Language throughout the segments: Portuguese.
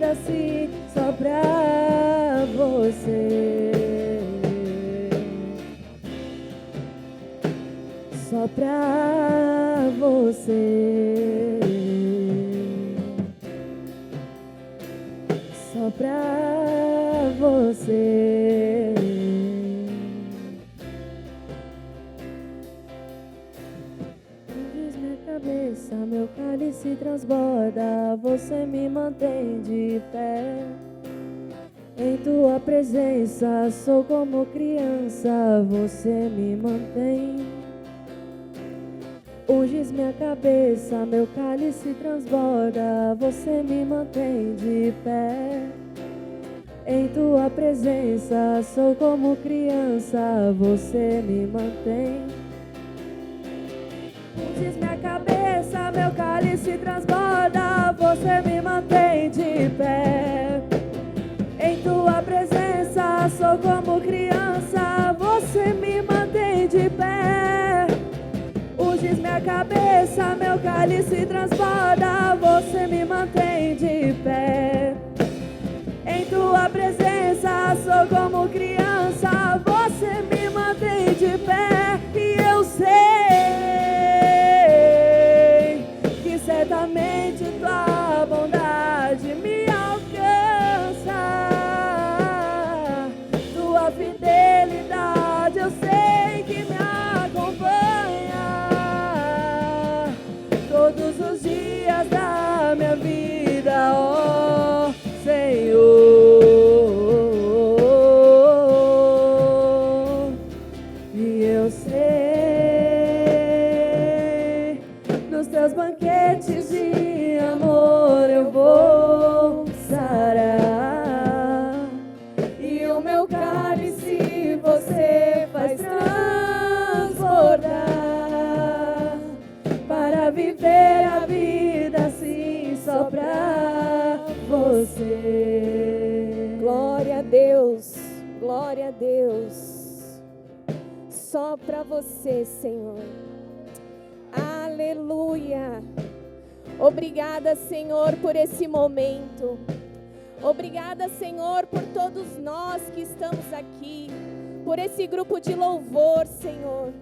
vida assim, só pra você. Só pra você. Só pra você. Diz minha cabeça, meu cálice transborda, você me mantém de pé. Em tua presença sou como criança, você me mantém. Unges minha cabeça, meu cálice transborda, você me mantém de pé. Em tua presença sou como criança, você me mantém. Unges minha cabeça, meu cálice transborda, você me mantém de pé. Em tua presença sou como criança, você me mantém de pé. Unges minha cabeça, meu cálice transborda, você me mantém de pé. Em tua presença sou como criança, você me mantém de pé. E eu sei que certamente tua bondade me alcança, tua fidelidade eu sei que me acompanha todos os dias da minha vida, ó Senhor. E eu sei, nos teus banquetes de amor eu vou sarar, e o meu cálice você faz transbordar, para viver a vida assim só pra você. Glória a Deus, glória a Deus. Só pra você, Senhor. Aleluia. Obrigada, Senhor, por esse momento. Obrigada, Senhor, por todos nós que estamos aqui, por esse grupo de louvor, Senhor.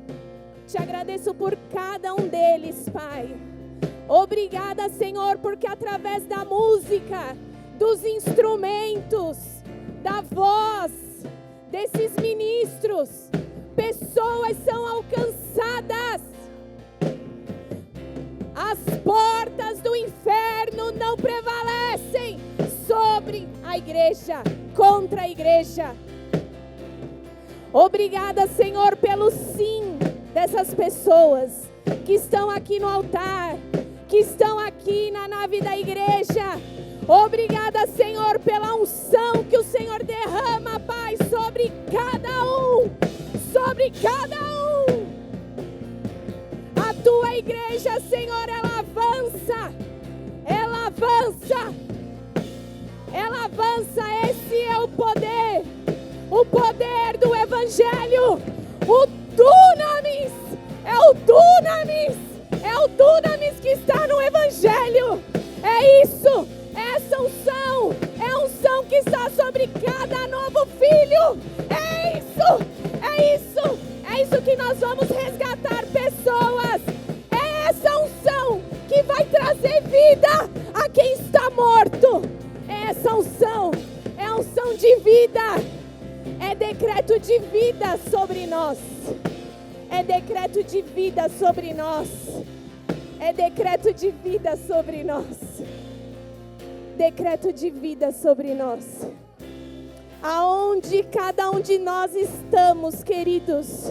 Te agradeço por cada um deles, Pai. Obrigada, Senhor, porque através da música, dos instrumentos, da voz desses ministros, pessoas são alcançadas. As portas do inferno não prevalecem sobre a igreja, contra a igreja. Obrigada, Senhor, pelo sim dessas pessoas que estão aqui no altar, que estão aqui na nave da igreja. Obrigada, Senhor, pela unção que o Senhor derrama, Pai, sobre cada um, sobre cada um. A tua igreja, Senhor, ela avança, ela avança, ela avança. Esse é o poder do Evangelho, o dunamis, é o dunamis que está no Evangelho. É isso, é essa unção, é a unção que está sobre cada novo filho. É isso que nós vamos resgatar pessoas. É essa unção que vai trazer vida a quem está morto. É essa unção, é a unção de vida. É decreto de vida sobre nós. É decreto de vida sobre nós. É decreto de vida sobre nós. Decreto de vida sobre nós. Aonde cada um de nós estamos, queridos,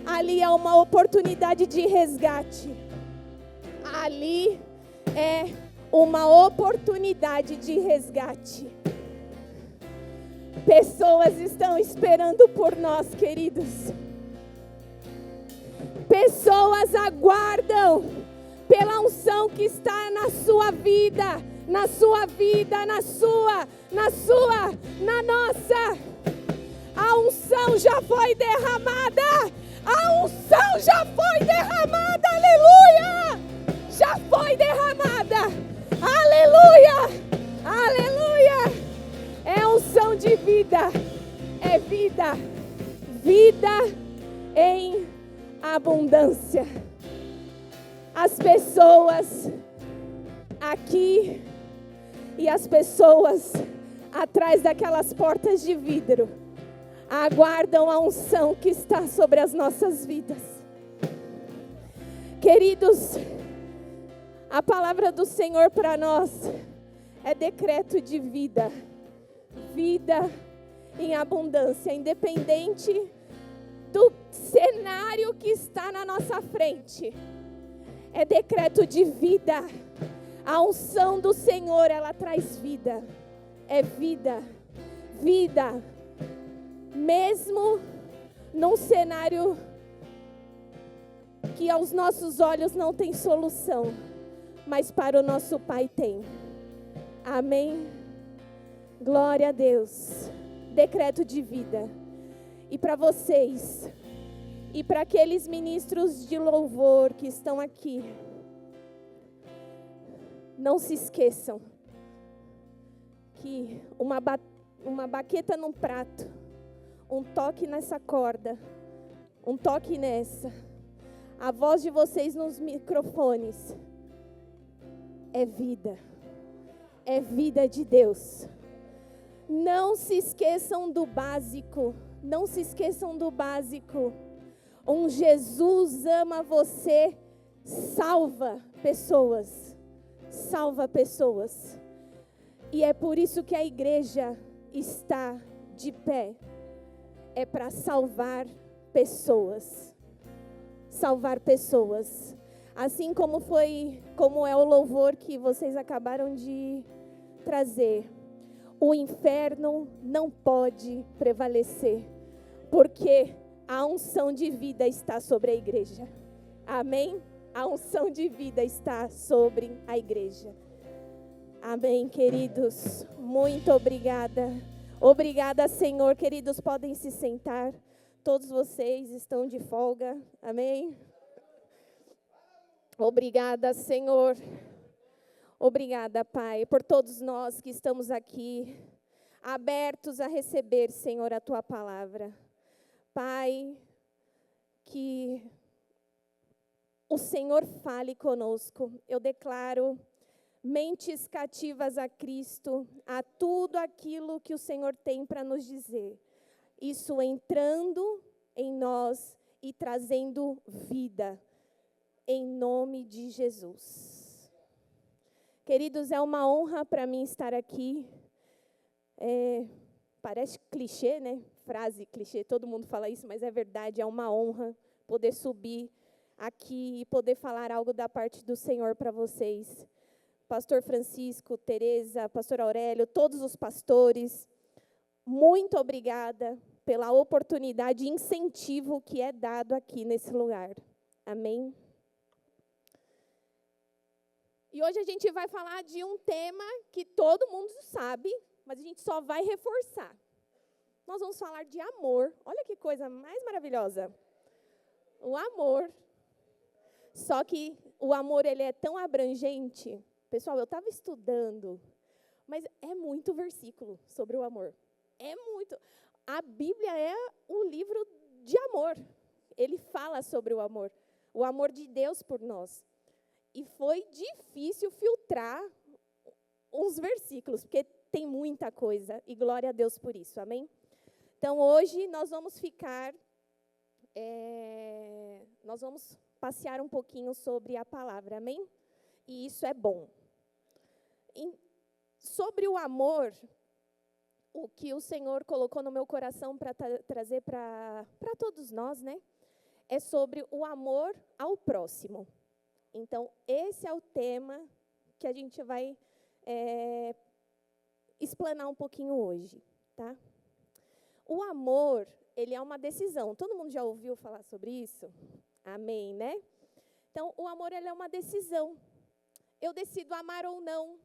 ali há uma oportunidade de resgate. Ali é uma oportunidade de resgate. Pessoas estão esperando por nós, queridos. Pessoas aguardam pela unção que está na sua vida, na nossa. A unção já foi derramada. A unção já foi derramada. Aleluia! Já foi derramada. Aleluia! Aleluia! de vida é vida, vida em abundância. As pessoas aqui e as pessoas atrás daquelas portas de vidro aguardam a unção que está sobre as nossas vidas. Queridos, a palavra do Senhor para nós é decreto de vida, vida em abundância, independente do cenário que está na nossa frente. É decreto de vida. A unção do Senhor, ela traz vida. É vida, vida, mesmo num cenário que aos nossos olhos não tem solução, mas para o nosso Pai tem. Amém? Glória a Deus. Decreto de vida. E para vocês, e para aqueles ministros de louvor que estão aqui, não se esqueçam que uma baqueta num prato, um toque nessa corda, um toque nessa, a voz de vocês nos microfones, é vida de Deus. Não se esqueçam do básico, não se esqueçam do básico. Um Jesus ama você, salva pessoas, salva pessoas. E é por isso que a igreja está de pé, é para salvar pessoas, salvar pessoas. Assim como é o louvor que vocês acabaram de trazer. O inferno não pode prevalecer, porque a unção de vida está sobre a igreja. Amém? A unção de vida está sobre a igreja. Amém, queridos. Muito obrigada. Obrigada, Senhor. Queridos, podem se sentar. Todos vocês estão de folga. Amém? Obrigada, Senhor. Obrigada, Pai, por todos nós que estamos aqui, abertos a receber, Senhor, a Tua palavra. Pai, que o Senhor fale conosco. Eu declaro mentes cativas a Cristo, a tudo aquilo que o Senhor tem para nos dizer. Isso entrando em nós e trazendo vida, em nome de Jesus. Queridos, é uma honra para mim estar aqui. Parece clichê, né? Frase clichê, todo mundo fala isso, mas é verdade, é uma honra poder subir aqui e poder falar algo da parte do Senhor para vocês. Pastor Francisco, Tereza, Pastor Aurélio, todos os pastores, muito obrigada pela oportunidade e incentivo que é dado aqui nesse lugar. Amém? E hoje a gente vai falar de um tema que todo mundo sabe, mas a gente só vai reforçar. Nós vamos falar de amor. Olha que coisa mais maravilhosa. O amor. Só que o amor, ele é tão abrangente. Pessoal, eu estava estudando, mas é muito versículo sobre o amor. É muito. A Bíblia é um livro de amor. Ele fala sobre o amor de Deus por nós. E foi difícil filtrar uns versículos, porque tem muita coisa, e glória a Deus por isso, amém? Então, hoje nós vamos nós vamos passear um pouquinho sobre a palavra, amém? E isso é bom. Sobre o amor, o que o Senhor colocou no meu coração para trazer para todos nós, né? É sobre o amor ao próximo. Então, esse é o tema que a gente vai explanar um pouquinho hoje, tá? O amor, ele é uma decisão. Todo mundo já ouviu falar sobre isso? Amém, né? Então, o amor, ele é uma decisão. Eu decido amar ou não.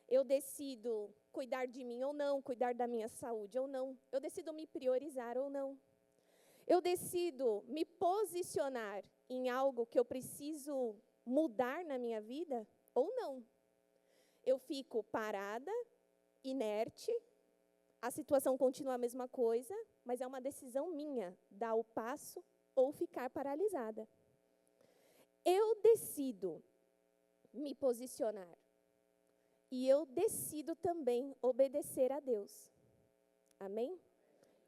Eu decido cuidar de mim ou não, cuidar da minha saúde ou não. Eu decido me priorizar ou não. Eu decido me posicionar em algo que eu preciso mudar na minha vida ou não. Eu fico parada, inerte, a situação continua a mesma coisa, mas é uma decisão minha, dar o passo ou ficar paralisada. Eu decido me posicionar. E eu decido também obedecer a Deus. Amém?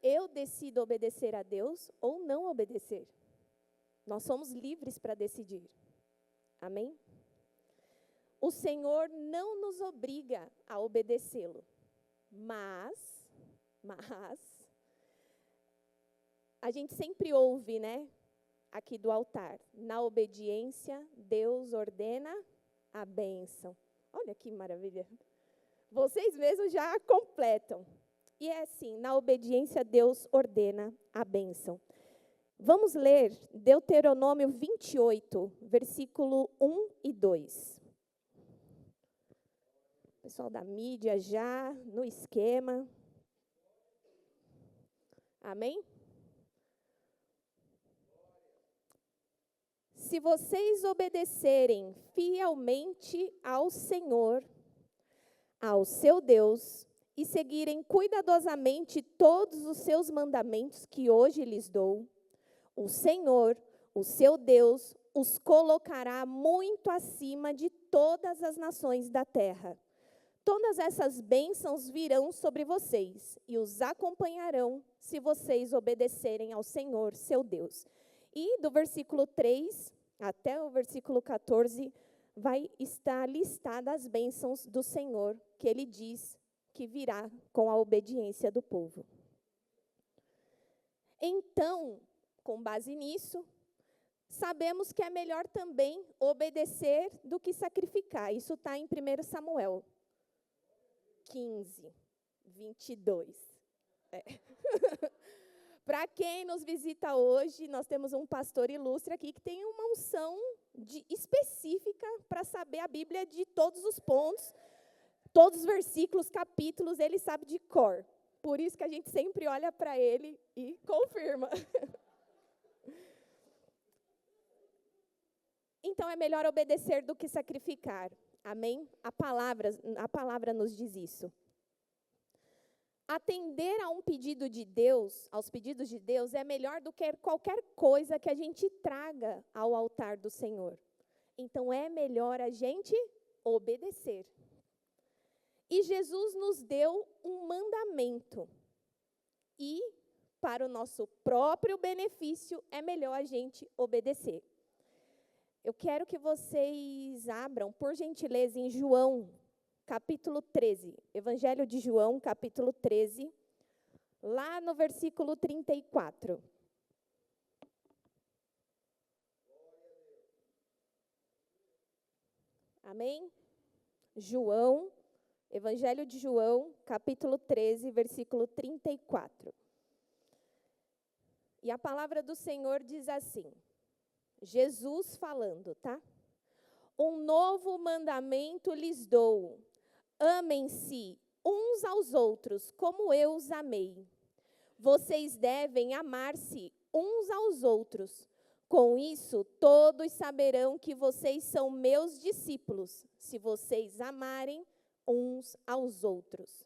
Eu decido obedecer a Deus ou não obedecer. Nós somos livres para decidir. Amém? O Senhor não nos obriga a obedecê-lo. Mas, a gente sempre ouve, né? Aqui do altar. Na obediência, Deus ordena a bênção. Olha que maravilha. Vocês mesmos já completam. E é assim, na obediência, Deus ordena a bênção. Vamos ler Deuteronômio 28, versículo 1 e 2. Pessoal da mídia já no esquema. Amém? Se vocês obedecerem fielmente ao Senhor, ao seu Deus, e seguirem cuidadosamente todos os seus mandamentos que hoje lhes dou, o Senhor, o seu Deus, os colocará muito acima de todas as nações da terra. Todas essas bênçãos virão sobre vocês e os acompanharão se vocês obedecerem ao Senhor, seu Deus. E do versículo 3 até o versículo 14, vai estar listada as bênçãos do Senhor, que ele diz que virá com a obediência do povo. Então, com base nisso, sabemos que é melhor também obedecer do que sacrificar. Isso está em 1 Samuel 15, 22. Para quem nos visita hoje, nós temos um pastor ilustre aqui que tem uma unção específica para saber a Bíblia de todos os pontos, todos os versículos, capítulos, ele sabe de cor. Por isso que a gente sempre olha para ele e confirma. Então, é melhor obedecer do que sacrificar. Amém? A palavra nos diz isso. Atender a um pedido de Deus, aos pedidos de Deus, é melhor do que qualquer coisa que a gente traga ao altar do Senhor. Então, é melhor a gente obedecer. E Jesus nos deu um mandamento. E, para o nosso próprio benefício, é melhor a gente obedecer. Eu quero que vocês abram, por gentileza, em João, capítulo 13. Evangelho de João, capítulo 13, lá no versículo 34. Amém? João, Evangelho de João, capítulo 13, versículo 34. E a palavra do Senhor diz assim, Jesus falando, tá? Um novo mandamento lhes dou. Amem-se uns aos outros, como eu os amei. Vocês devem amar-se uns aos outros. Com isso, todos saberão que vocês são meus discípulos, se vocês amarem uns aos outros.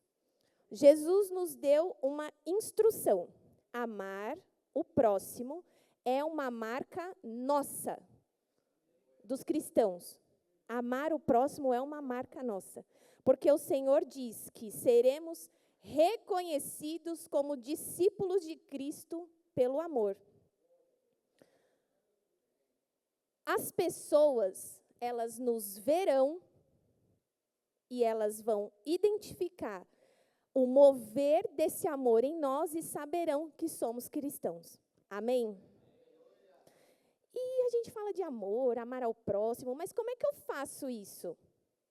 Jesus nos deu uma instrução. Amar o próximo é uma marca nossa, dos cristãos. Amar o próximo é uma marca nossa. Porque o Senhor diz que seremos reconhecidos como discípulos de Cristo pelo amor. As pessoas, elas nos verão e elas vão identificar o mover desse amor em nós e saberão que somos cristãos. Amém? E a gente fala de amor, amar ao próximo, mas como é que eu faço isso?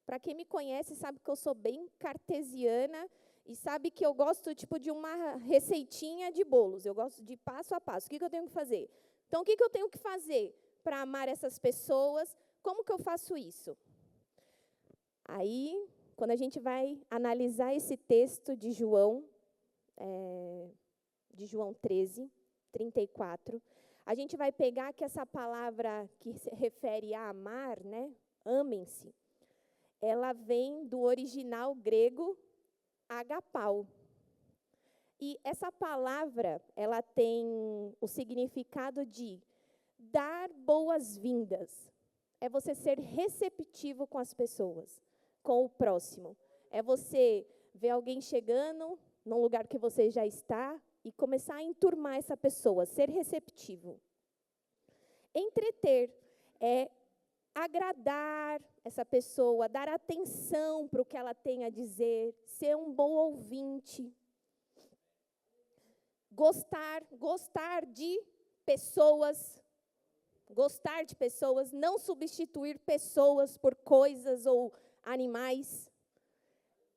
Para quem me conhece, sabe que eu sou bem cartesiana e sabe que eu gosto de uma receitinha de bolos. Eu gosto de passo a passo. O que eu tenho que fazer? Então, o que eu tenho que fazer para amar essas pessoas? Como que eu faço isso? Aí, quando a gente vai analisar esse texto de João 13, 34, a gente vai pegar que essa palavra que se refere a amar, né? Amem-se. Ela vem do original grego agapau. E essa palavra, ela tem o significado de dar boas-vindas. É você ser receptivo com as pessoas, com o próximo. É você ver alguém chegando num lugar que você já está e começar a enturmar essa pessoa, ser receptivo. Entreter é agradar essa pessoa, dar atenção para o que ela tem a dizer, ser um bom ouvinte. Gostar de pessoas, não substituir pessoas por coisas ou animais.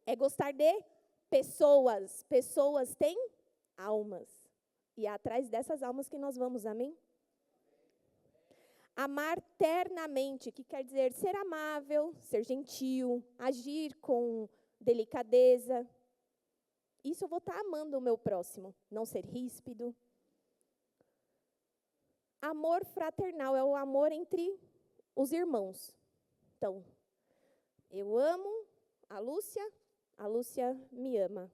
É gostar de pessoas. Pessoas têm almas. E é atrás dessas almas que nós vamos, amém? Amar ternamente, que quer dizer ser amável, ser gentil, agir com delicadeza. Isso eu vou estar amando o meu próximo, não ser ríspido. Amor fraternal é o amor entre os irmãos. Então, eu amo a Lúcia me ama.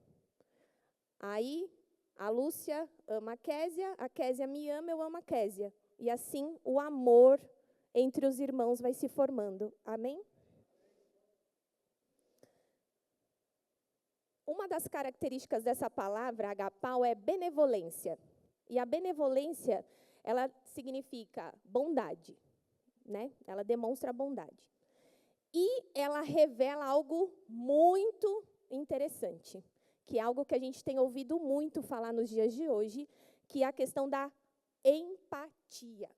Aí, a Lúcia ama a Késia me ama, eu amo a Késia. E assim, o amor entre os irmãos vai se formando. Amém? Uma das características dessa palavra, agapau, é benevolência. E a benevolência, ela significa bondade, né? Ela demonstra bondade. E ela revela algo muito interessante, que é algo que a gente tem ouvido muito falar nos dias de hoje, que é a questão da empatia.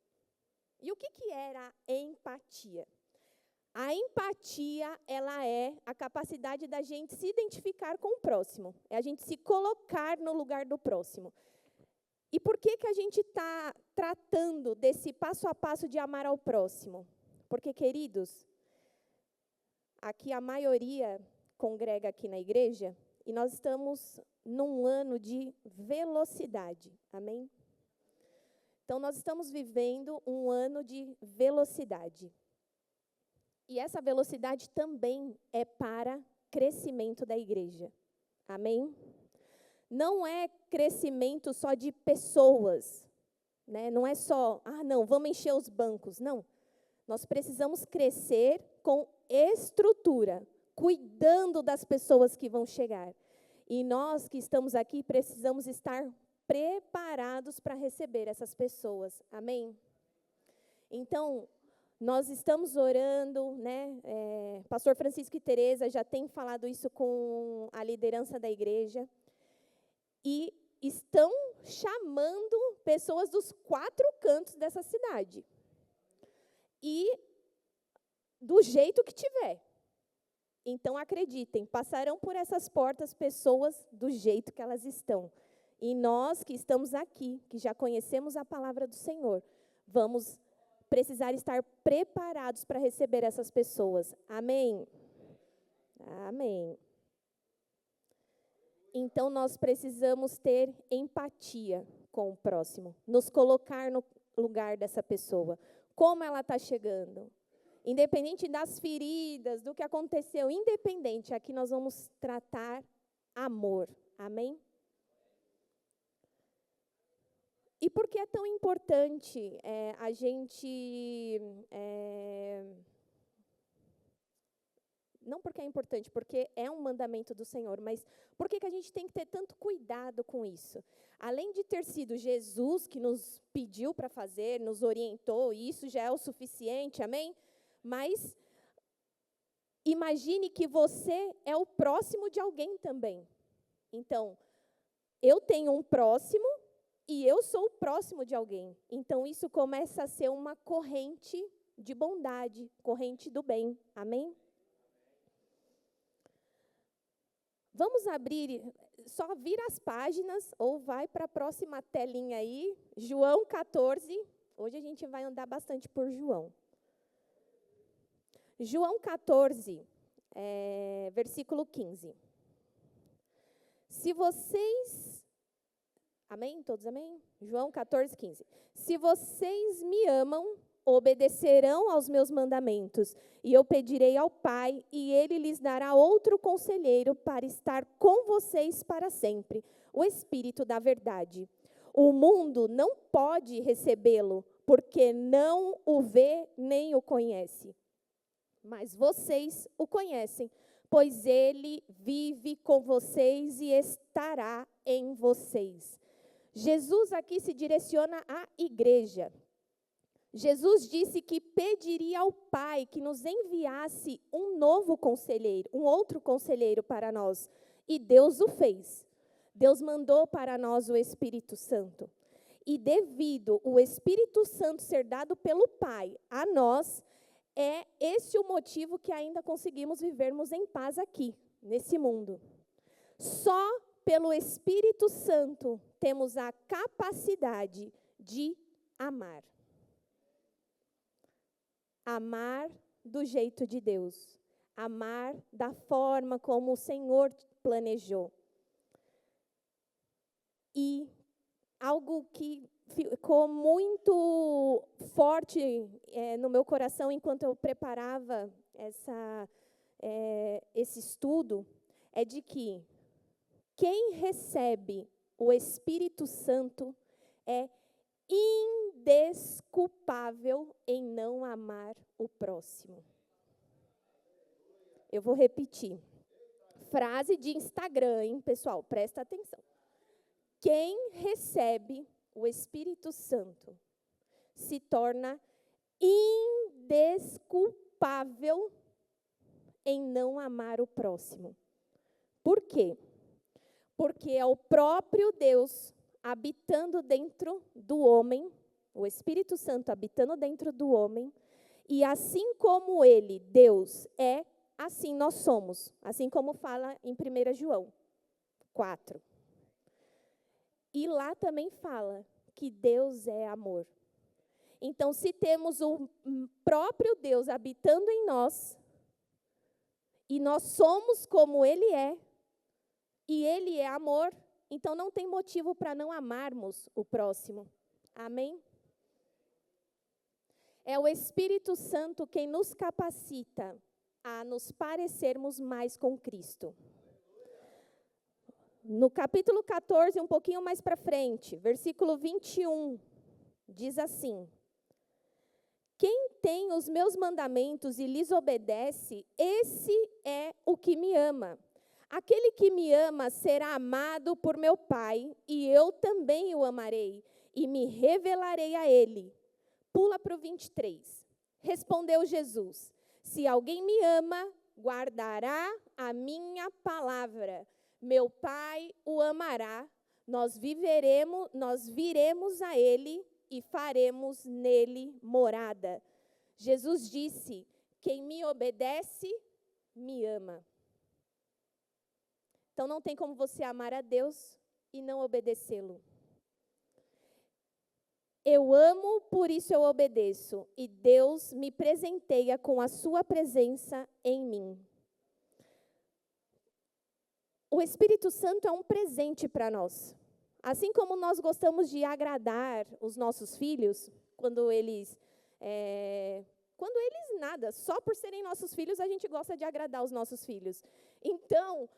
E o que era a empatia? A empatia, ela é a capacidade da gente se identificar com o próximo. É a gente se colocar no lugar do próximo. E por que a gente está tratando desse passo a passo de amar ao próximo? Porque, queridos, aqui a maioria congrega aqui na igreja e nós estamos num ano de velocidade. Amém? Então, nós estamos vivendo um ano de velocidade. E essa velocidade também é para crescimento da igreja. Amém? Não é crescimento só de pessoas, né? Não é só, vamos encher os bancos. Não. Nós precisamos crescer com estrutura, cuidando das pessoas que vão chegar. E nós que estamos aqui precisamos estar preparados para receber essas pessoas. Amém? Então, nós estamos orando, né? Pastor Francisco e Tereza já têm falado isso com a liderança da igreja. E estão chamando pessoas dos 4 cantos dessa cidade. E do jeito que tiver. Então, acreditem, passarão por essas portas pessoas do jeito que elas estão. E nós que estamos aqui, que já conhecemos a palavra do Senhor, vamos precisar estar preparados para receber essas pessoas. Amém? Amém. Então, nós precisamos ter empatia com o próximo, nos colocar no lugar dessa pessoa. Como ela está chegando? Independente das feridas, do que aconteceu, independente, aqui nós vamos tratar amor. Amém? E por que é tão importante a gente... Não porque é importante, porque é um mandamento do Senhor, mas por que a gente tem que ter tanto cuidado com isso? Além de ter sido Jesus que nos pediu para fazer, nos orientou, e isso já é o suficiente, amém? Mas imagine que você é o próximo de alguém também. Então, eu tenho um próximo e eu sou o próximo de alguém. Então, isso começa a ser uma corrente de bondade, corrente do bem. Amém? Vamos abrir, só vira as páginas ou vai para a próxima telinha aí, João 14. Hoje a gente vai andar bastante por João. João 14, versículo 15. Se vocês... Amém? Todos amém? João 14, 15. Se vocês me amam, obedecerão aos meus mandamentos, e eu pedirei ao Pai, e ele lhes dará outro conselheiro para estar com vocês para sempre, o Espírito da verdade. O mundo não pode recebê-lo, porque não o vê nem o conhece. Mas vocês o conhecem, pois ele vive com vocês e estará em vocês. Jesus aqui se direciona à igreja. Jesus disse que pediria ao Pai que nos enviasse um novo conselheiro, um outro conselheiro para nós. E Deus o fez. Deus mandou para nós o Espírito Santo. E devido o Espírito Santo ser dado pelo Pai a nós, é esse o motivo que ainda conseguimos vivermos em paz aqui, nesse mundo. Só pelo Espírito Santo temos a capacidade de amar. Amar do jeito de Deus. Amar da forma como o Senhor planejou. E algo que ficou muito forte no meu coração enquanto eu preparava esse estudo, é de que quem recebe o Espírito Santo é indesculpável em não amar o próximo. Eu vou repetir. Frase de Instagram, hein, pessoal? Presta atenção. Quem recebe o Espírito Santo se torna indesculpável em não amar o próximo. Por quê? Porque é o próprio Deus habitando dentro do homem, o Espírito Santo habitando dentro do homem, e assim como ele, Deus, é, assim nós somos, assim como fala em 1 João 4. E lá também fala que Deus é amor. Então, se temos o próprio Deus habitando em nós, e nós somos como Ele é, e Ele é amor, então não tem motivo para não amarmos o próximo. Amém? É o Espírito Santo quem nos capacita a nos parecermos mais com Cristo. No capítulo 14, um pouquinho mais para frente, versículo 21, diz assim: quem tem os meus mandamentos e lhes obedece, esse é o que me ama. Aquele que me ama será amado por meu Pai, e eu também o amarei, e me revelarei a ele. Pula para o 23. Respondeu Jesus: se alguém me ama, guardará a minha palavra. Meu Pai o amará, nós viremos a ele e faremos nele morada. Jesus disse: quem me obedece, me ama. Então não tem como você amar a Deus e não obedecê-lo. Eu amo, por isso eu obedeço, e Deus me presenteia com a sua presença em mim. O Espírito Santo é um presente para nós. Assim como nós gostamos de agradar os nossos filhos, quando eles nada, só por serem nossos filhos, a gente gosta de agradar os nossos filhos. Então,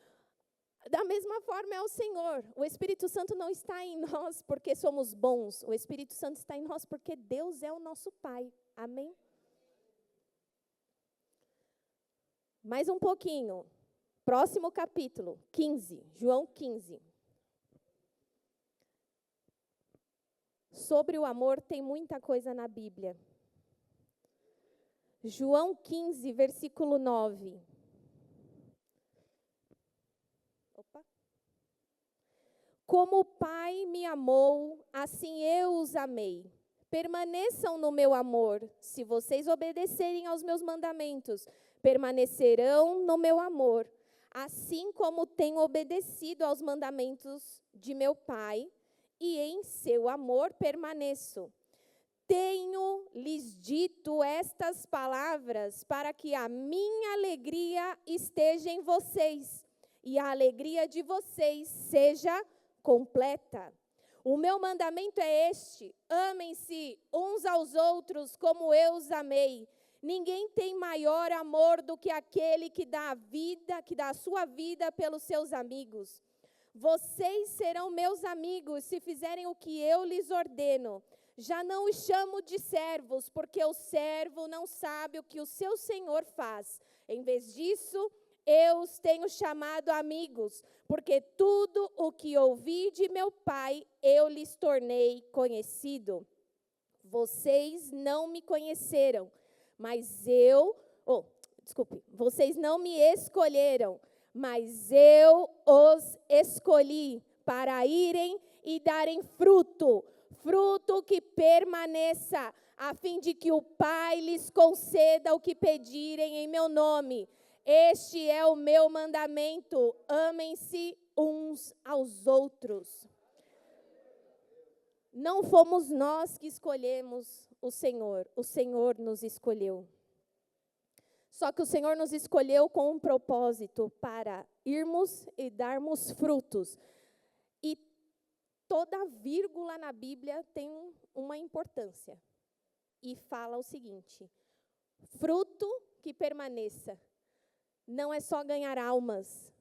da mesma forma é o Senhor. O Espírito Santo não está em nós porque somos bons. O Espírito Santo está em nós porque Deus é o nosso Pai. Amém? Mais um pouquinho. Próximo capítulo, 15, João 15. Sobre o amor tem muita coisa na Bíblia. João 15, versículo 9. Como o Pai me amou, assim eu os amei. Permaneçam no meu amor. Se vocês obedecerem aos meus mandamentos, permanecerão no meu amor. Assim como tenho obedecido aos mandamentos de meu Pai, e em seu amor permaneço. Tenho lhes dito estas palavras para que a minha alegria esteja em vocês, e a alegria de vocês seja completa. O meu mandamento é este: amem-se uns aos outros como eu os amei. Ninguém tem maior amor do que aquele que dá a sua vida pelos seus amigos. Vocês serão meus amigos se fizerem o que eu lhes ordeno. Já não os chamo de servos, porque o servo não sabe o que o seu senhor faz. Em vez disso, eu os tenho chamado amigos, porque tudo o que ouvi de meu Pai, eu lhes tornei conhecido. Vocês não me conheceram, vocês não me escolheram, mas eu os escolhi para irem e darem fruto que permaneça, a fim de que o Pai lhes conceda o que pedirem em meu nome. Este é o meu mandamento: amem-se uns aos outros. Não fomos nós que escolhemos o Senhor nos escolheu. Só que o Senhor nos escolheu com um propósito, para irmos e darmos frutos. E toda vírgula na Bíblia tem uma importância. E fala o seguinte: fruto que permaneça. Não é só ganhar almas,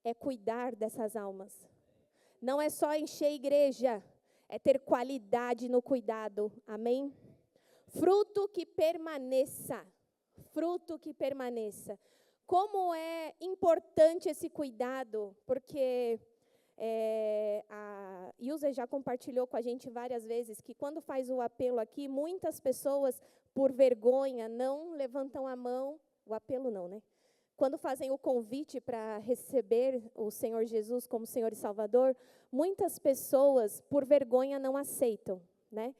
é cuidar dessas almas. Não é só encher a igreja, é ter qualidade no cuidado. Amém? Fruto que permaneça. Fruto que permaneça. Como é importante esse cuidado, porque a Ilza já compartilhou com a gente várias vezes que quando faz o apelo aqui, muitas pessoas, por vergonha, não levantam a mão. O apelo não, né? Quando fazem o convite para receber o Senhor Jesus como Senhor e Salvador, muitas pessoas, por vergonha, não aceitam, né?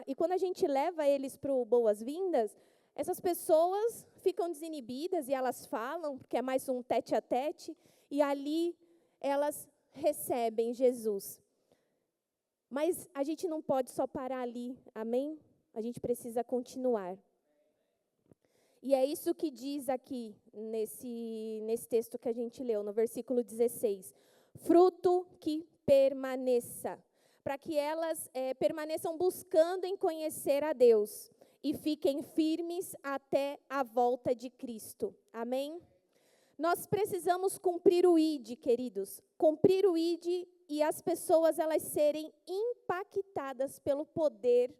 E quando a gente leva eles para o Boas-Vindas, essas pessoas ficam desinibidas e elas falam, porque é mais um tete-a-tete, e ali elas recebem Jesus. Mas a gente não pode só parar ali, amém? A gente precisa continuar. E é isso que diz aqui, nesse texto que a gente leu, no versículo 16. Fruto que permaneça, para que elas permaneçam buscando em conhecer a Deus e fiquem firmes até a volta de Cristo. Amém? Nós precisamos cumprir o ID, queridos. Cumprir o ID e as pessoas elas serem impactadas pelo poder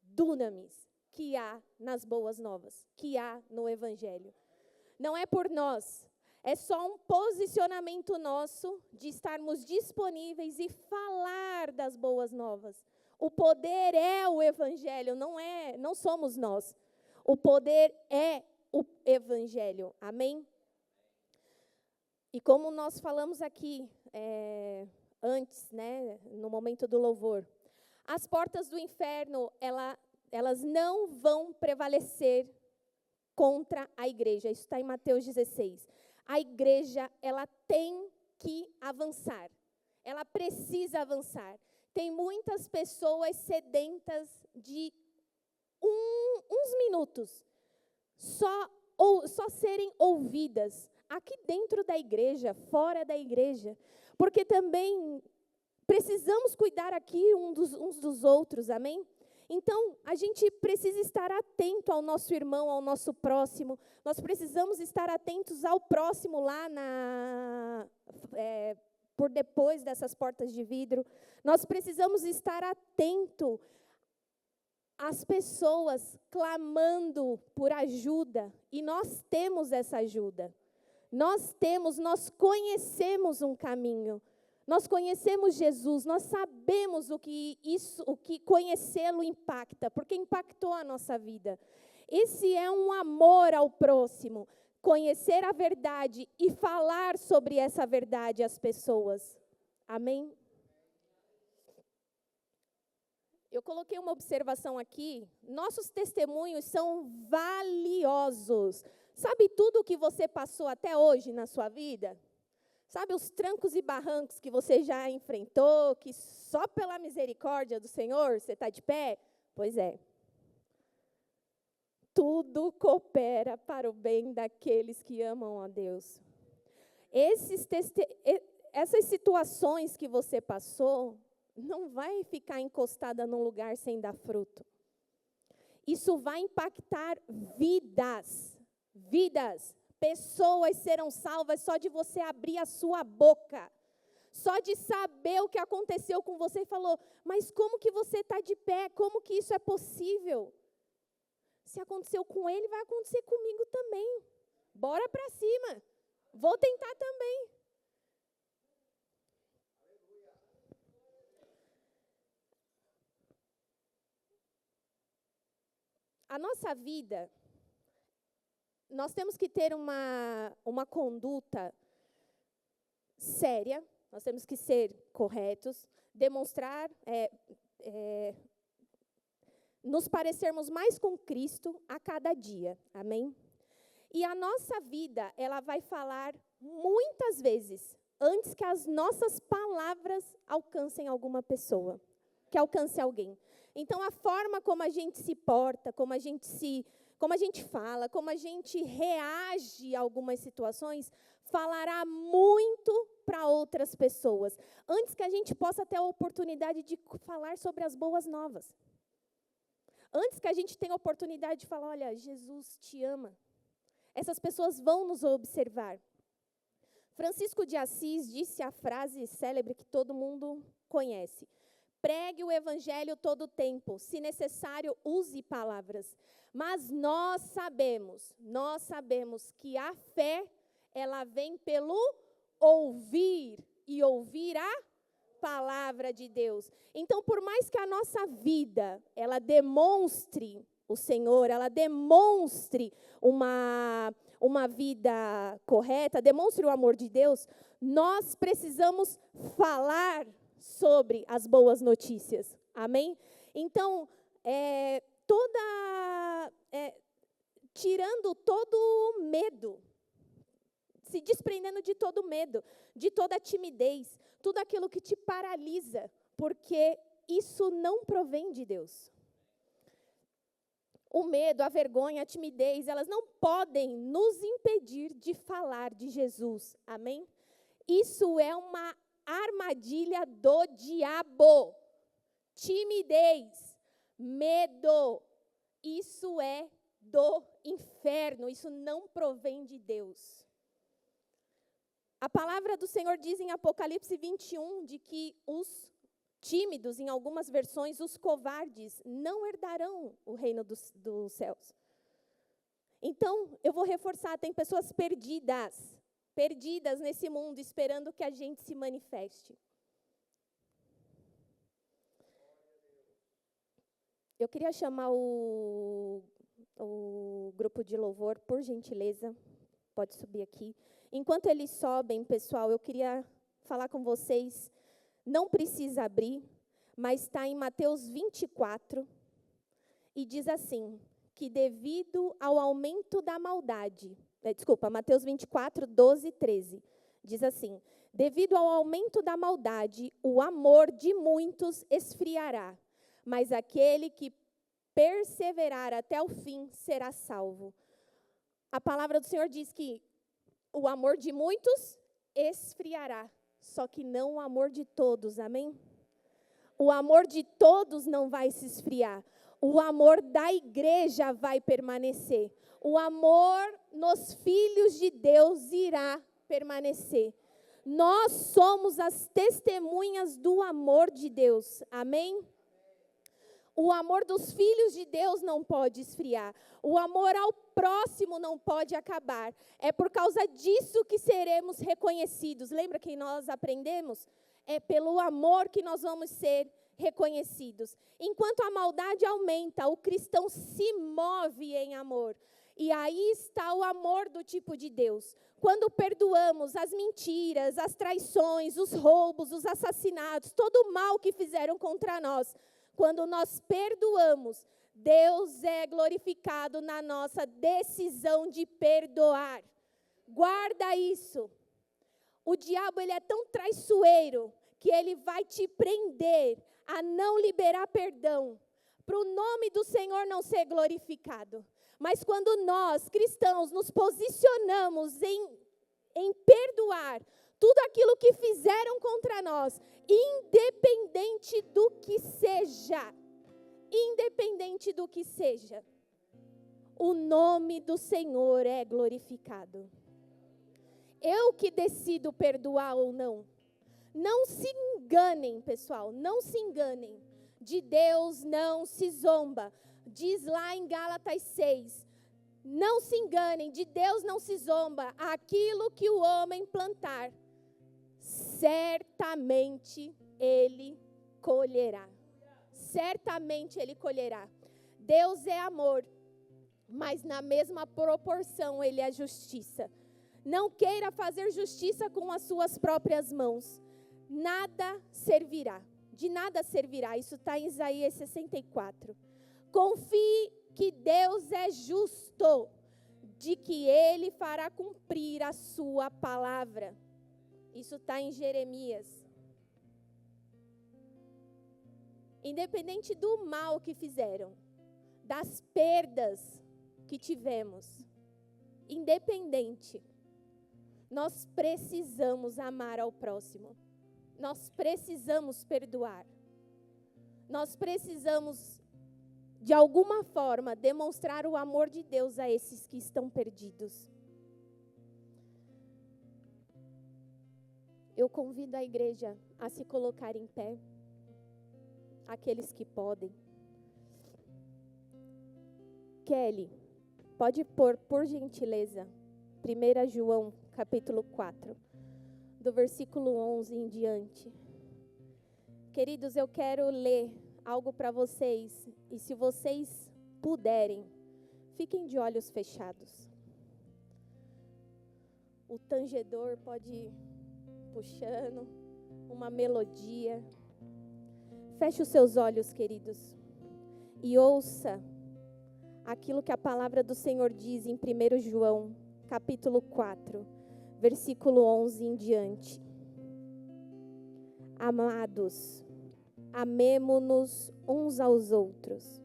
dunamis que há nas boas novas, que há no Evangelho. Não é por nós, é só um posicionamento nosso de estarmos disponíveis e falar das boas novas. O poder é o Evangelho, não somos nós. O poder é o Evangelho, amém? E como nós falamos aqui antes, né, no momento do louvor, as portas do inferno, elas não vão prevalecer contra a igreja. Isso está em Mateus 16. A igreja, ela tem que avançar. Ela precisa avançar. Tem muitas pessoas sedentas de uns minutos, só serem ouvidas, aqui dentro da igreja, fora da igreja, porque também precisamos cuidar aqui uns dos outros, amém? Então, a gente precisa estar atento ao nosso irmão, ao nosso próximo. Nós precisamos estar atentos ao próximo lá por depois dessas portas de vidro. Nós precisamos estar atento às pessoas clamando por ajuda. E nós temos essa ajuda. Nós conhecemos um caminho. Nós conhecemos Jesus, nós sabemos o que conhecê-lo impacta, porque impactou a nossa vida. Esse é um amor ao próximo, conhecer a verdade e falar sobre essa verdade às pessoas. Amém? Eu coloquei uma observação aqui. Nossos testemunhos são valiosos. Sabe tudo o que você passou até hoje na sua vida? Sabe os trancos e barrancos que você já enfrentou, que só pela misericórdia do Senhor você está de pé? Pois é. Tudo coopera para o bem daqueles que amam a Deus. Essas situações que você passou, não vai ficar encostada num lugar sem dar fruto. Isso vai impactar vidas. Vidas. Pessoas serão salvas só de você abrir a sua boca. Só de saber o que aconteceu com você e falou, mas como que você está de pé? Como que isso é possível? Se aconteceu com ele, vai acontecer comigo também. Bora para cima. Vou tentar também. A nossa vida, nós temos que ter uma conduta séria, nós temos que ser corretos, demonstrar, nos parecermos mais com Cristo a cada dia, amém? E a nossa vida, ela vai falar muitas vezes, antes que as nossas palavras alcancem alguma pessoa, que alcance alguém. Então, a forma como a gente se porta, como a gente fala, como a gente reage a algumas situações, falará muito para outras pessoas, antes que a gente possa ter a oportunidade de falar sobre as boas novas. Antes que a gente tenha a oportunidade de falar, olha, Jesus te ama. Essas pessoas vão nos observar. Francisco de Assis disse a frase célebre que todo mundo conhece. Pregue o evangelho todo o tempo, se necessário, use palavras. Mas nós sabemos que a fé, ela vem pelo ouvir, e ouvir a palavra de Deus. Então, por mais que a nossa vida, ela demonstre o Senhor, ela demonstre uma vida correta, demonstre o amor de Deus, nós precisamos falar sobre as boas notícias, amém? Então, tirando todo medo, se desprendendo de todo medo, de toda timidez, tudo aquilo que te paralisa, porque isso não provém de Deus. O medo, a vergonha, a timidez, elas não podem nos impedir de falar de Jesus, amém? Isso é uma armadilha do diabo. Timidez, medo, isso é do inferno, isso não provém de Deus. A palavra do Senhor diz em Apocalipse 21, de que os tímidos, em algumas versões, os covardes, não herdarão o reino dos céus. Então, eu vou reforçar, tem pessoas perdidas nesse mundo, esperando que a gente se manifeste. Eu queria chamar o grupo de louvor, por gentileza, pode subir aqui. Enquanto eles sobem, pessoal, eu queria falar com vocês, não precisa abrir, mas está em Mateus 24, e diz assim, que devido ao aumento da maldade, Mateus 24, 12 e 13, diz assim, devido ao aumento da maldade, o amor de muitos esfriará, mas aquele que perseverar até o fim será salvo. A palavra do Senhor diz que o amor de muitos esfriará, só que não o amor de todos, amém? O amor de todos não vai se esfriar. O amor da igreja vai permanecer. O amor nos filhos de Deus irá permanecer. Nós somos as testemunhas do amor de Deus, amém? O amor dos filhos de Deus não pode esfriar. O amor ao próximo não pode acabar. É por causa disso que seremos reconhecidos. Lembra que nós aprendemos? É pelo amor que nós vamos ser reconhecidos. Enquanto a maldade aumenta, o cristão se move em amor. E aí está o amor do tipo de Deus. Quando perdoamos as mentiras, as traições, os roubos, os assassinatos, todo o mal que fizeram contra nós, quando nós perdoamos, Deus é glorificado na nossa decisão de perdoar. Guarda isso. O diabo, ele é tão traiçoeiro que ele vai te prender a não liberar perdão, para o nome do Senhor não ser glorificado. Mas quando nós, cristãos, nos posicionamos em perdoar, tudo aquilo que fizeram contra nós, independente do que seja, o nome do Senhor é glorificado. Eu que decido perdoar ou não. Não se enganem, pessoal, não se enganem. De Deus não se zomba. Diz lá em Gálatas 6. Não se enganem, de Deus não se zomba. Aquilo que o homem plantar, certamente ele colherá. Certamente ele colherá. Deus é amor, mas na mesma proporção ele é justiça. Não queira fazer justiça com as suas próprias mãos. Nada servirá. De nada servirá. Isso está em Isaías 64. Confie que Deus é justo, de que Ele fará cumprir a sua palavra. Isso está em Jeremias. Independente do mal que fizeram, das perdas que tivemos, independente, nós precisamos amar ao próximo. Nós precisamos perdoar. Nós precisamos, de alguma forma, demonstrar o amor de Deus a esses que estão perdidos. Eu convido a igreja a se colocar em pé. Aqueles que podem. Kelly, pode pôr, por gentileza, 1 João, capítulo 4. Do versículo 11 em diante. Queridos, eu quero ler algo para vocês. E se vocês puderem, fiquem de olhos fechados. O tangedor pode ir puxando uma melodia. Feche os seus olhos, queridos. E ouça aquilo que a palavra do Senhor diz em 1 João, capítulo 4. Versículo 11 em diante. Amados, amemo-nos uns aos outros,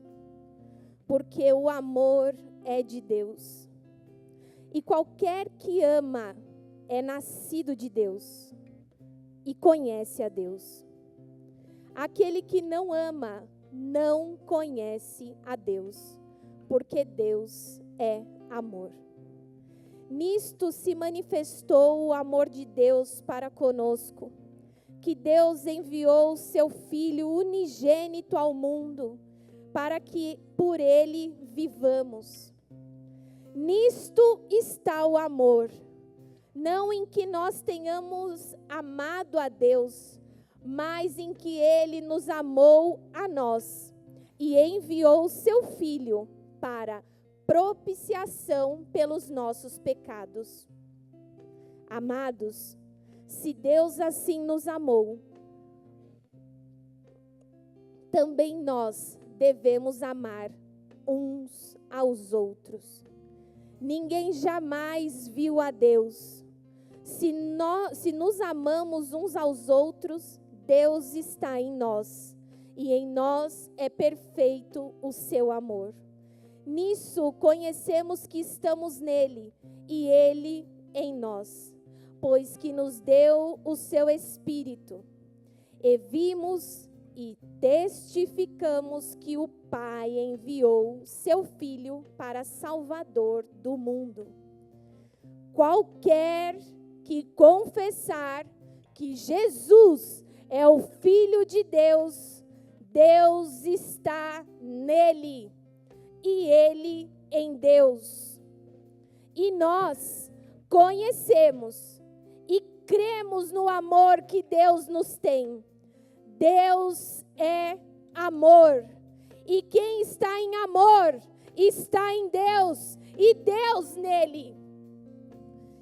porque o amor é de Deus. E qualquer que ama é nascido de Deus e conhece a Deus. Aquele que não ama não conhece a Deus, porque Deus é amor. Nisto se manifestou o amor de Deus para conosco, que Deus enviou o seu Filho unigênito ao mundo, para que por ele vivamos. Nisto está o amor, não em que nós tenhamos amado a Deus, mas em que ele nos amou a nós, e enviou o seu Filho para propiciação pelos nossos pecados. Amados, se Deus assim nos amou, também nós devemos amar uns aos outros. Ninguém jamais viu a Deus. Se nos amamos uns aos outros, Deus está em nós, e em nós é perfeito o seu amor. Nisso conhecemos que estamos nele e ele em nós, pois que nos deu o seu Espírito. E vimos e testificamos que o Pai enviou seu Filho para Salvador do mundo. Qualquer que confessar que Jesus é o Filho de Deus, Deus está nele e ele em Deus. E nós conhecemos e cremos no amor que Deus nos tem. Deus é amor. E quem está em amor está em Deus e Deus nele.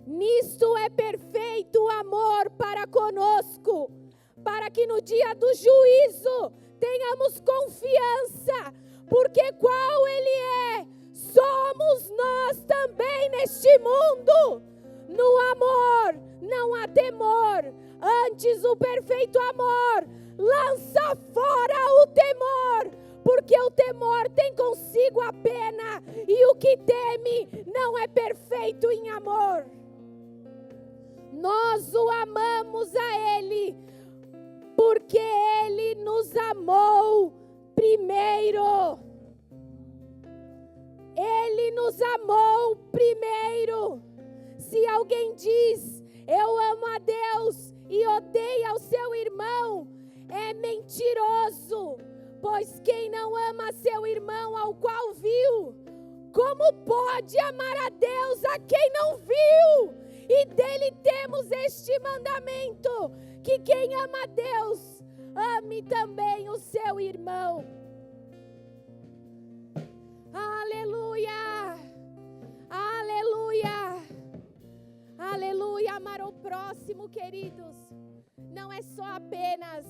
Nisto é perfeito o amor para conosco, para que no dia do juízo tenhamos confiança, porque qual Ele é, somos nós também neste mundo. No amor não há temor, antes o perfeito amor lança fora o temor, porque o temor tem consigo a pena, e o que teme não é perfeito em amor. Nós o amamos a Ele, porque Ele nos amou primeiro. Ele nos amou primeiro. Se alguém diz, eu amo a Deus e odeia o seu irmão, é mentiroso. Pois quem não ama seu irmão ao qual viu, como pode amar a Deus a quem não viu? E dele temos este mandamento, que quem ama a Deus, ame também o seu irmão. Aleluia! Aleluia! Aleluia! Amar o próximo, queridos, não é só apenas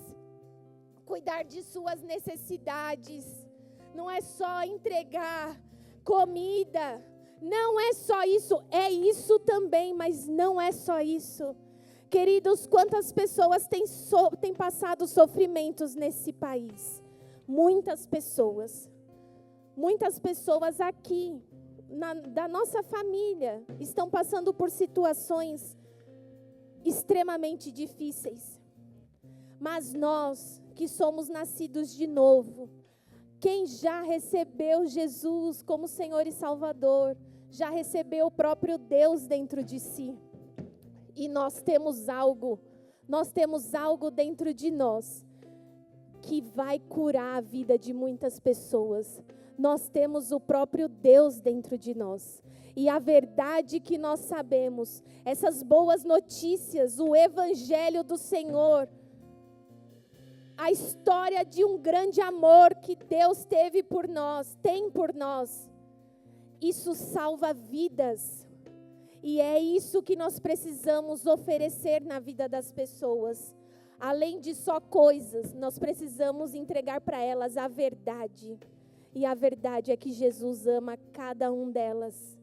cuidar de suas necessidades, não é só entregar comida, não é só isso, é isso também, mas não é só isso. Queridos, quantas pessoas têm passado sofrimentos nesse país? Muitas pessoas aqui, da nossa família, estão passando por situações extremamente difíceis. Mas nós, que somos nascidos de novo, quem já recebeu Jesus como Senhor e Salvador, já recebeu o próprio Deus dentro de si. E nós temos algo dentro de nós que vai curar a vida de muitas pessoas. Nós temos o próprio Deus dentro de nós. E a verdade que nós sabemos, essas boas notícias, o Evangelho do Senhor, a história de um grande amor que Deus teve por nós, tem por nós, isso salva vidas. E é isso que nós precisamos oferecer na vida das pessoas. Além de só coisas, nós precisamos entregar para elas a verdade. E a verdade é que Jesus ama cada um delas.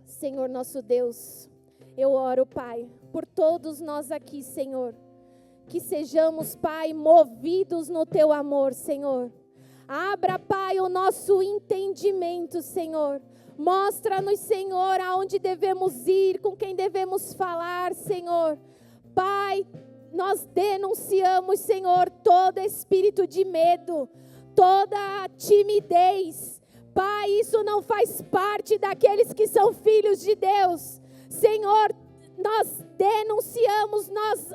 Senhor nosso Deus, eu oro, Pai, por todos nós aqui, Senhor. Que sejamos, Pai, movidos no Teu amor, Senhor. Abra, Pai, o nosso entendimento, Senhor. Mostra-nos, Senhor, aonde devemos ir, com quem devemos falar, Senhor. Pai, nós denunciamos, Senhor, todo espírito de medo, toda timidez. Pai, isso não faz parte daqueles que são filhos de Deus. Senhor, nós denunciamos, nós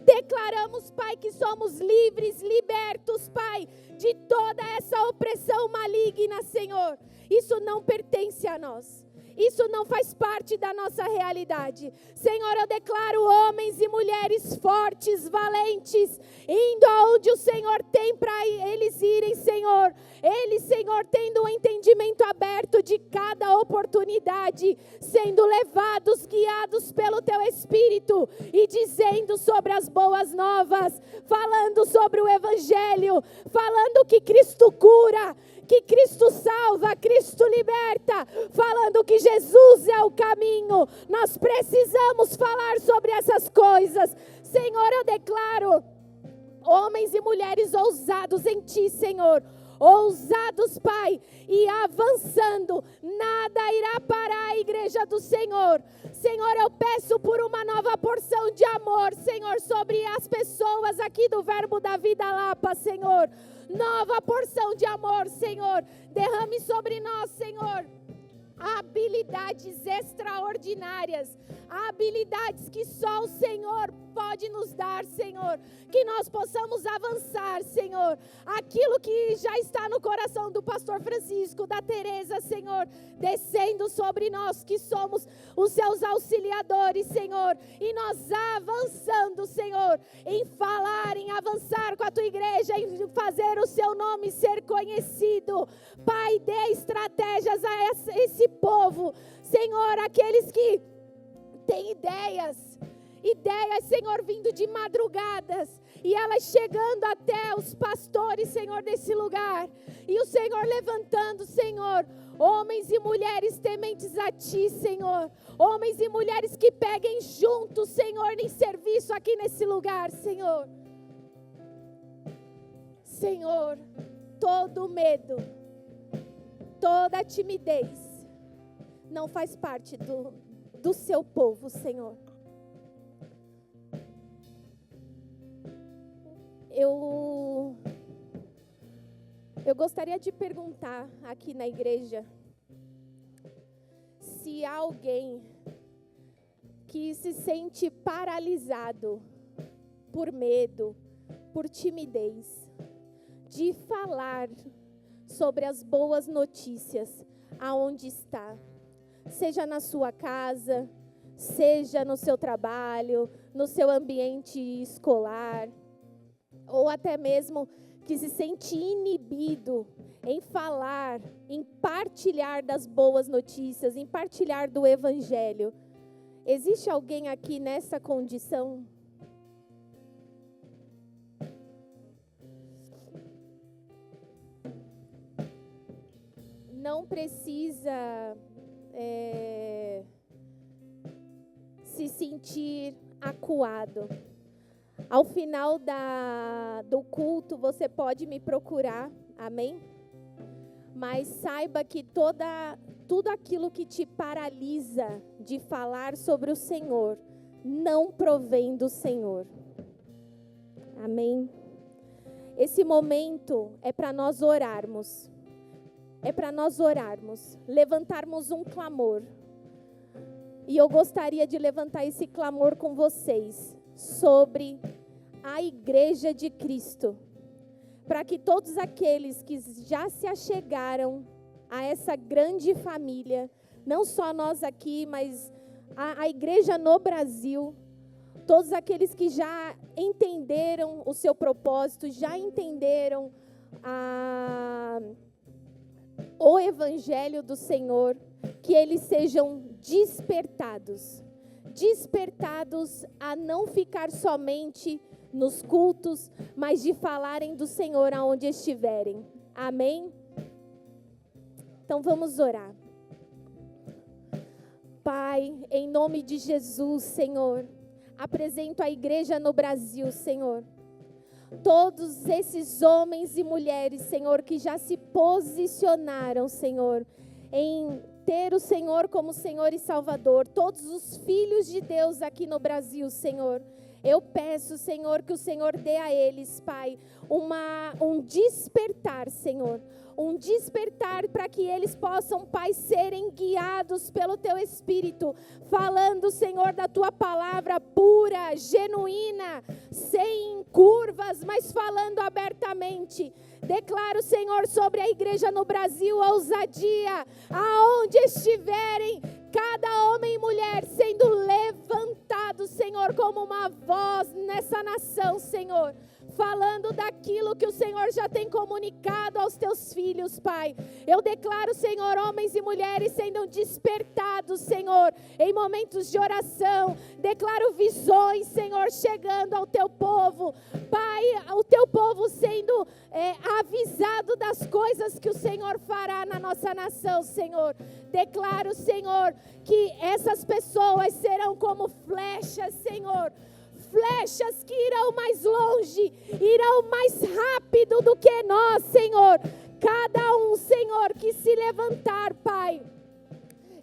declaramos, Pai, que somos livres, libertos, Pai, de toda essa opressão maligna, Senhor. Isso não pertence a nós. Isso não faz parte da nossa realidade. Senhor, eu declaro homens e mulheres fortes, valentes, indo aonde o Senhor tem para eles irem, Senhor. Eles, Senhor, tendo um entendimento aberto de cada oportunidade, sendo levados, guiados pelo Teu Espírito e dizendo sobre as boas novas, falando sobre o Evangelho, falando que Cristo cura, que Cristo salva, Cristo liberta, falando que Jesus é o caminho. Nós precisamos falar sobre essas coisas. Senhor, eu declaro homens e mulheres ousados em Ti, Senhor. Ousados, Pai, e avançando, nada irá parar a igreja do Senhor. Senhor, eu peço por uma nova porção de amor, Senhor, sobre as pessoas aqui do Verbo da Vida Lapa, Senhor. Nova porção de amor, Senhor. Derrame sobre nós, Senhor, habilidades extraordinárias, habilidades que só o Senhor pode nos dar, Senhor, que nós possamos avançar, Senhor, aquilo que já está no coração do pastor Francisco, da Teresa, Senhor, descendo sobre nós, que somos os seus auxiliadores, Senhor, e nós avançando, Senhor, em falar, em avançar com a tua igreja, em fazer o seu nome ser conhecido. Pai, dê estratégias a esse povo, Senhor, aqueles que têm ideias, Senhor, vindo de madrugadas, e elas chegando até os pastores, Senhor, desse lugar, e o Senhor levantando, Senhor, homens e mulheres tementes a Ti, Senhor, homens e mulheres que peguem juntos, Senhor, em serviço aqui nesse lugar, Senhor. Senhor, todo medo, toda timidez não faz parte do seu povo, Senhor. Eu gostaria de perguntar aqui na igreja se há alguém que se sente paralisado por medo, por timidez, de falar sobre as boas notícias aonde está, seja na sua casa, seja no seu trabalho, no seu ambiente escolar, ou até mesmo que se sente inibido em falar, em partilhar das boas notícias, em partilhar do evangelho. Existe alguém aqui nessa condição? Não precisa se sentir acuado. Ao final do culto, você pode me procurar, amém? Mas saiba que tudo aquilo que te paralisa de falar sobre o Senhor, não provém do Senhor. Amém? Esse momento é para nós orarmos. Levantarmos um clamor. E eu gostaria de levantar esse clamor com vocês sobre a Igreja de Cristo, para que todos aqueles que já se achegaram a essa grande família, não só nós aqui, mas a igreja no Brasil, todos aqueles que já entenderam o seu propósito, já entenderam o Evangelho do Senhor, que eles sejam despertados a não ficar somente nos cultos, mas de falarem do Senhor aonde estiverem. Amém? Então vamos orar. Pai, em nome de Jesus, Senhor, apresento a igreja no Brasil, Senhor. Todos esses homens e mulheres, Senhor, que já se posicionaram, Senhor, em ter o Senhor como Senhor e Salvador. Todos os filhos de Deus aqui no Brasil, Senhor. Eu peço, Senhor, que o Senhor dê a eles, Pai, um despertar, Senhor. Um despertar para que eles possam, Pai, serem guiados pelo Teu Espírito. Falando, Senhor, da Tua palavra pura, genuína, sem curvas, mas falando abertamente. Declaro, Senhor, sobre a igreja no Brasil, a ousadia, aonde estiverem, cada homem e mulher sendo levantado, Senhor, como uma voz nessa nação, Senhor. Falando daquilo que o Senhor já tem comunicado aos teus filhos, Pai. Eu declaro, Senhor, homens e mulheres sendo despertados, Senhor, em momentos de oração. Declaro visões, Senhor, chegando ao teu povo. Pai, o teu povo sendo avisado das coisas que o Senhor fará na nossa nação, Senhor. Declaro, Senhor, que essas pessoas serão como flechas, Senhor. Flechas que irão mais longe, irão mais rápido do que nós, Senhor. Cada um, Senhor, que se levantar, Pai,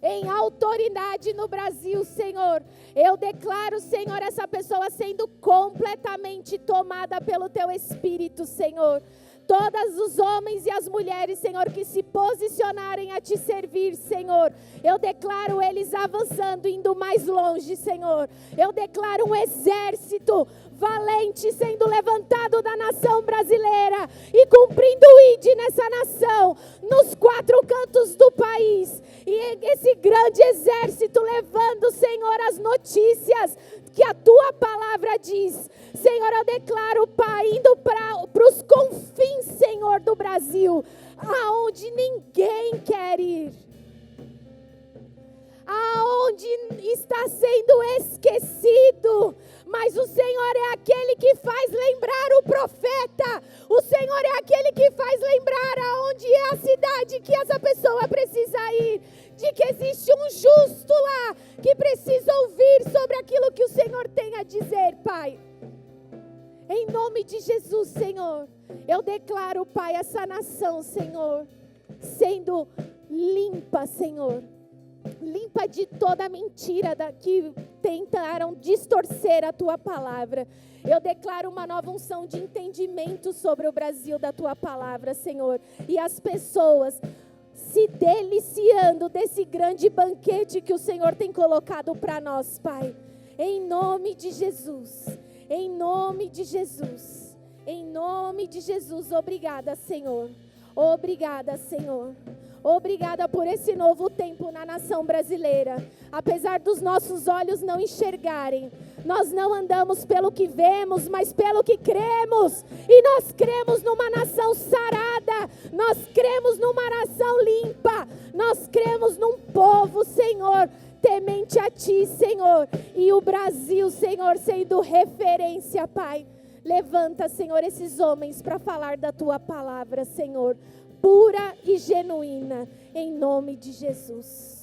em autoridade no Brasil, Senhor. Eu declaro, Senhor, essa pessoa sendo completamente tomada pelo Teu Espírito, Senhor. Todos os homens e as mulheres, Senhor, que se posicionarem a Te servir, Senhor. Eu declaro eles avançando, indo mais longe, Senhor. Eu declaro um exército valente sendo levantado da nação brasileira e cumprindo o ID nessa nação, nos 4 cantos do país. E esse grande exército levando, Senhor, as notícias que a Tua palavra diz. Senhor, eu declaro, Pai, indo para os confins, Senhor, do Brasil, aonde ninguém quer ir, aonde está sendo esquecido, mas o Senhor é aquele que faz lembrar o profeta, o Senhor é aquele que faz lembrar aonde é a cidade que essa pessoa precisa ir, de que existe um justo lá, que precisa ouvir sobre aquilo que o Senhor tem a dizer, Pai. Em nome de Jesus, Senhor, eu declaro, Pai, essa nação, Senhor, sendo limpa, Senhor, Limpa de toda mentira que tentaram distorcer a tua palavra. Eu declaro uma nova unção de entendimento sobre o Brasil da tua palavra, Senhor. E as pessoas se deliciando desse grande banquete que o Senhor tem colocado para nós, Pai. Em nome de Jesus. Em nome de Jesus. Em nome de Jesus. Obrigada, Senhor. Obrigada, Senhor. Obrigada por esse novo tempo na nação brasileira. Apesar dos nossos olhos não enxergarem, nós não andamos pelo que vemos, mas pelo que cremos. E nós cremos numa nação sarada. Nós cremos numa nação limpa. Nós cremos num povo, Senhor, temente a Ti, Senhor. E o Brasil, Senhor, sendo referência, Pai. Levanta, Senhor, esses homens para falar da Tua palavra, Senhor. Pura e genuína, em nome de Jesus.